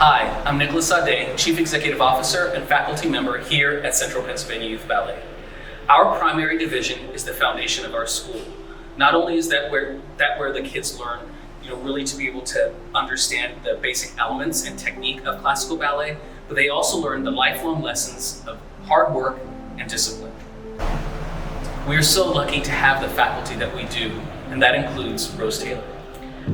Hi, I'm Nicholas Sade, Chief Executive Officer and faculty member here at Central Pennsylvania Youth Ballet. Our primary division is the foundation of our school. Not only is that where the kids learn, really to be able to understand the basic elements and technique of classical ballet, but they also learn the lifelong lessons of hard work and discipline. We are so lucky to have the faculty that we do, and that includes Rose Taylor.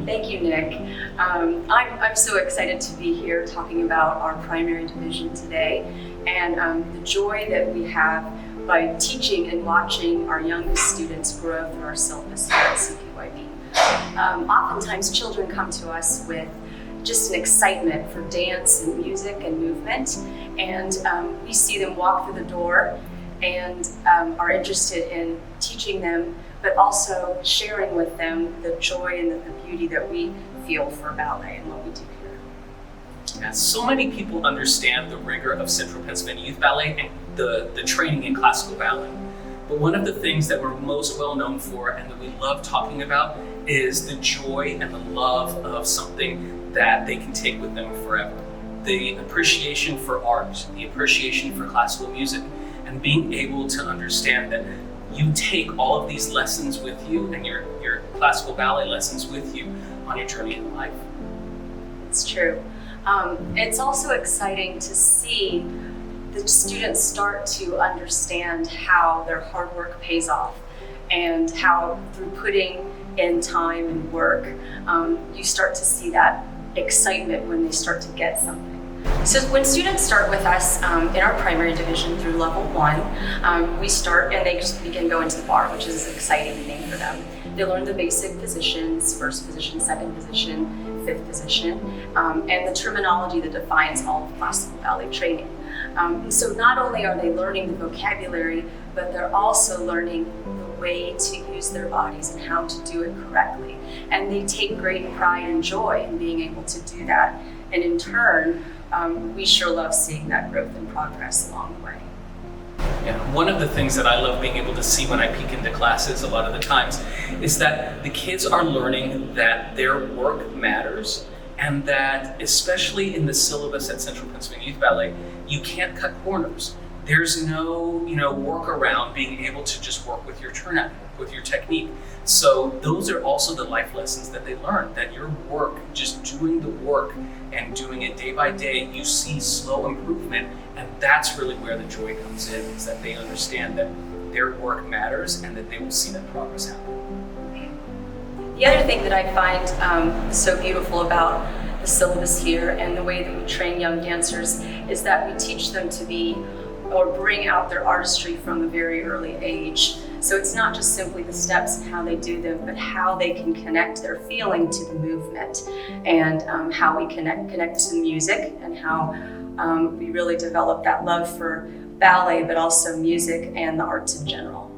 Thank you, Nick. I'm so excited to be here talking about our primary division today and the joy that we have by teaching and watching our youngest students grow through our syllabus here at CPYB. Oftentimes children come to us with just an excitement for dance and music and movement, and we see them walk through the door and are interested in teaching them, but also sharing with them the joy and the beauty that we feel for ballet and what we do here. Yeah, so many people understand the rigor of Central Pennsylvania Youth Ballet and the training in classical ballet. But one of the things that we're most well known for and that we love talking about is the joy and the love of something that they can take with them forever. The appreciation for art, the appreciation for classical music, and being able to understand that you take all of these lessons with you and your classical ballet lessons with you on your journey in life. It's true. It's also exciting to see the students start to understand how their hard work pays off and how through putting in time and work, you start to see that excitement when they start to get something. So when students start with us in our primary division through level 1, we start and they just begin going to the bar, which is an exciting name for them. They learn the basic positions, first position, second position, fifth position, and the terminology that defines all of classical ballet training. So not only are they learning the vocabulary, but they're also learning the way to use their bodies and how to do it correctly. And they take great pride and joy in being able to do that. And in turn, we sure love seeing that growth and progress along the way. Yeah, one of the things that I love being able to see when I peek into classes a lot of the times is that the kids are learning that their work matters, and that especially in the syllabus at Central Pennsylvania Youth Ballet, you can't cut corners. There's no, work around being able to just work with your turnout, with your technique. So those are also the life lessons that they learn, that your work, just doing the work and doing it day by day, you see slow improvement. And that's really where the joy comes in, is that they understand that their work matters and that they will see that progress happen. The other thing that I find so beautiful about the syllabus here and the way that we train young dancers is that we teach them to be or bring out their artistry from a very early age. So it's not just simply the steps and how they do them, but how they can connect their feeling to the movement, and how we connect to the music, and how we really develop that love for ballet, but also music and the arts in general.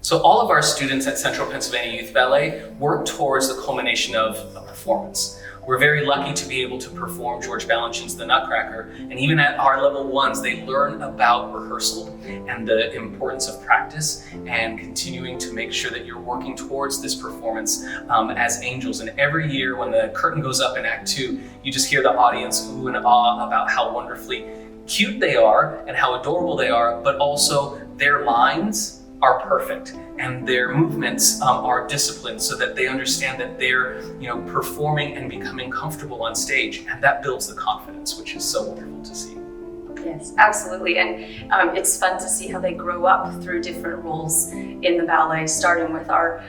So all of our students at Central Pennsylvania Youth Ballet work towards the culmination of a performance. We're very lucky to be able to perform George Balanchine's The Nutcracker, and even at our level 1s, they learn about rehearsal and the importance of practice and continuing to make sure that you're working towards this performance as angels. And every year when the curtain goes up in Act 2, you just hear the audience ooh and ah about how wonderfully cute they are and how adorable they are, but also their lines are perfect and their movements are disciplined, so that they understand that they're performing and becoming comfortable on stage, and that builds the confidence, which is so wonderful to see. Yes, absolutely, and it's fun to see how they grow up through different roles in the ballet, starting with our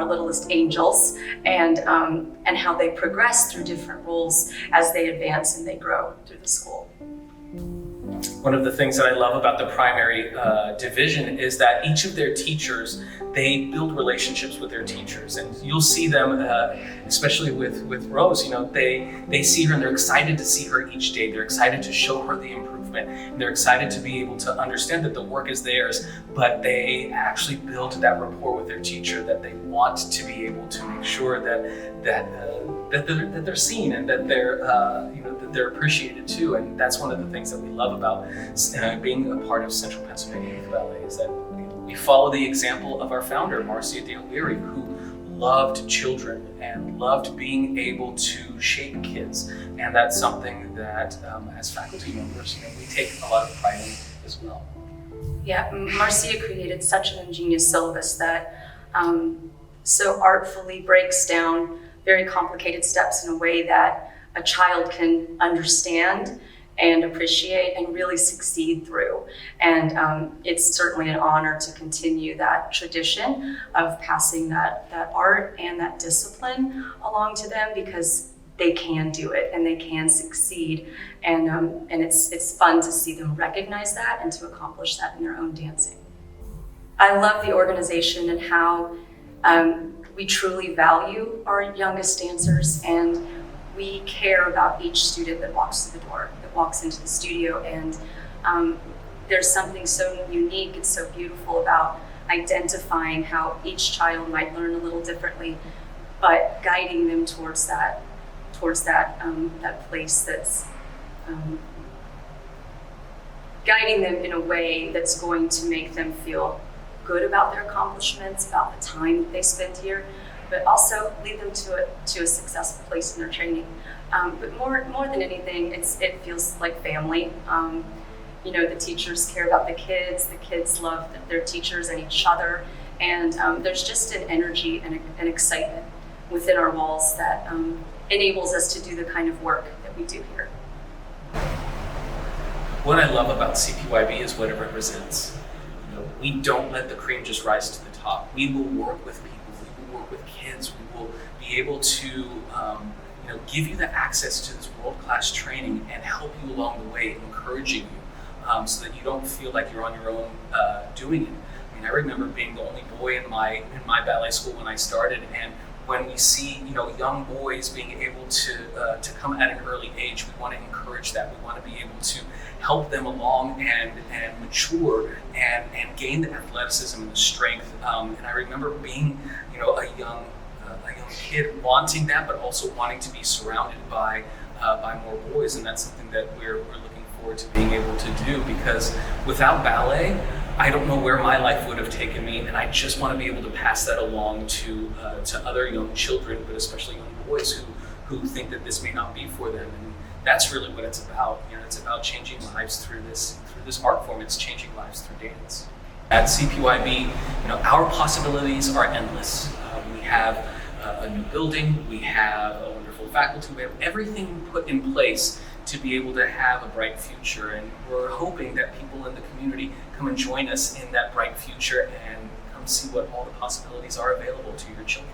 littlest angels, and how they progress through different roles as they advance and they grow through the school. One of the things that I love about the primary division is that each of their teachers, they build relationships with their teachers, and you'll see them, especially with Rose. They see her and they're excited to see her each day. They're excited to show her the improvement, and they're excited to be able to understand that the work is theirs, but they actually build that rapport with their teacher, that they want to be able to make sure that they're seen and that they're appreciated too. And that's one of the things that we love about being a part of Central Pennsylvania Youth Ballet, is that we follow the example of our founder, Marcia Dale Leary, who loved children and loved being able to shape kids. And that's something that as faculty members, we take a lot of pride in as well. Yeah, Marcia created such an ingenious syllabus that so artfully breaks down very complicated steps in a way that a child can understand and appreciate and really succeed through. And it's certainly an honor to continue that tradition of passing that art and that discipline along to them, because they can do it and they can succeed. And it's fun to see them recognize that and to accomplish that in their own dancing. I love the organization and how we truly value our youngest dancers, and we care about each student that walks through the door, that walks into the studio. And there's something so unique and so beautiful about identifying how each child might learn a little differently, but guiding them towards that place that's guiding them in a way that's going to make them feel good about their accomplishments, about the time that they spend here, but also lead them to a successful place in their training. But more than anything, it feels like family. The teachers care about the kids love their teachers and each other, and there's just an energy and an excitement within our walls that enables us to do the kind of work that we do here. What I love about CPYB is what it represents. We don't let the cream just rise to the top. We will work with people. We will work with kids. We will be able to, give you the access to this world-class training and help you along the way, encouraging you, so that you don't feel like you're on your own doing it. I remember being the only boy in my ballet school when I started, and when we see young boys being able to come at an early age, we want to encourage that. We want to be able to help them along and mature and gain the athleticism and the strength. And I remember being a young kid wanting that, but also wanting to be surrounded by more boys, and that's something that we're looking forward to being able to do, because without ballet, I don't know where my life would have taken me, and I just want to be able to pass that along to other young children, but especially young boys who think that this may not be for them. And that's really what it's about. It's about changing lives through this art form. It's changing lives through dance. At CPYB, our possibilities are endless. We have a new building, we have a wonderful faculty, we have everything put in place to be able to have a bright future, and we're hoping that people in the community come and join us in that bright future and come see what all the possibilities are available to your children.